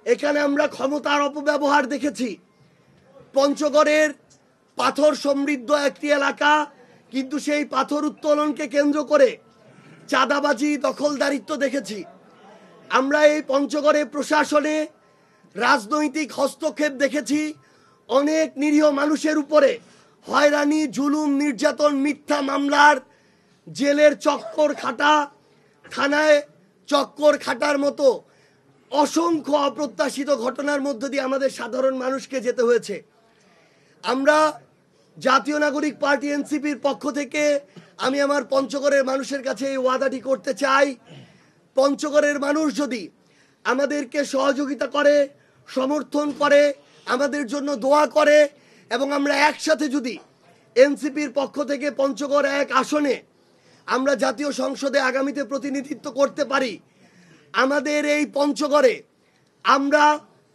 এখানে আমরা ক্ষমতার অপব্যবহার দেখেছি। পঞ্চগড়ের পাথর সমৃদ্ধ একটি এলাকা, কিন্তু সেই পাথর উত্তোলনকে কেন্দ্র করে চাঁদাবাজি, দখলদারিত্ব দেখেছি। আমরা এই পঞ্চগড়ে প্রশাসনে রাজনৈতিক হস্তক্ষেপ দেখেছি। অনেক নিরীহ মানুষের উপরে হয়রানি, জুলুম, নির্যাতন, মিথ্যা মামলার জেলের চক্কর খাটা, থানায় চক্কর খাটার মতো অসংখ্য অপ্রত্যাশিত ঘটনার মধ্য দিয়ে আমাদের সাধারণ মানুষকে যেতে হয়েছে। আমরা জাতীয় নাগরিক পার্টি এনসিপির পক্ষ থেকে আমি আমার পঞ্চগড়ের মানুষের কাছে এই ওয়াদাটি করতে চাই, পঞ্চগড়ের মানুষ যদি আমাদেরকে সহযোগিতা করে, সমর্থন করে, আমাদের জন্য দোয়া করে এবং আমরা একসাথে যদি এনসিপির পক্ষ থেকে পঞ্চগড় 1 আসনে আমরা জাতীয় সংসদে আগামীতে প্রতিনিধিত্ব করতে পারি, আমাদের এই পঞ্চগড়ে আমরা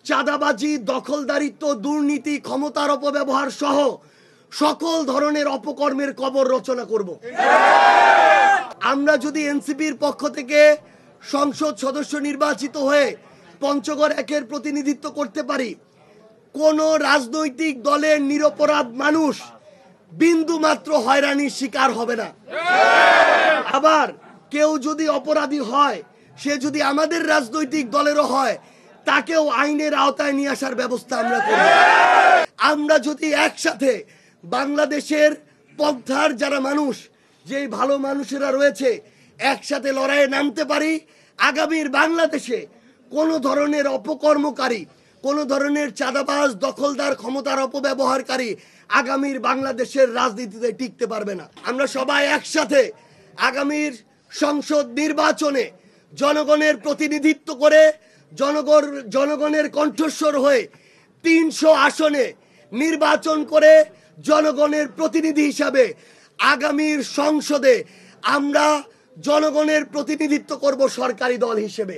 চাঁদাবাজি, দখলদারিত্ব, দুর্নীতি, ক্ষমতার অপব্যবহার সহ সকল ধরনের অপকর্মের কবর রচনা করব। আমরা যদি এনসিপির পক্ষ থেকে সংসদ সদস্য নির্বাচিত হয়ে পঞ্চগড় 1-এর প্রতিনিধিত্ব করতে পারি, কোন রাজনৈতিক দলের নিরপরাধ মানুষ বিন্দু মাত্র হয়রানির শিকার হবে না। আবার কেউ যদি অপরাধী হয়, সে যদি আমাদের রাজনৈতিক দলেরও হয়, তাকেও আইনের আওতায় নিয়ে আসার ব্যবস্থা আমরা করব। আমরা যদি একসাথে বাংলাদেশের পন্থার যারা মানুষ, যেই ভালো মানুষেরা রয়েছে, একসাথে লড়াইয়ে নামতে পারি, আগামীর বাংলাদেশে কোনো ধরনের অপকর্মকারী, কোনো ধরনের চাঁদাবাজ, দখলদার, ক্ষমতার অপব্যবহারকারী আগামীর বাংলাদেশের রাজনীতিতে টিকতে পারবে না। আমরা সবাই একসাথে আগামীর সংসদ নির্বাচনে জনগণের প্রতিনিধিত্ব করে, জনগণের কণ্ঠস্বর হয়ে 300 আসনে নির্বাচন করে জনগণের প্রতিনিধি হিসাবে আগামীর সংসদে আমরা জনগণের প্রতিনিধিত্ব করব সরকারি দল হিসেবে।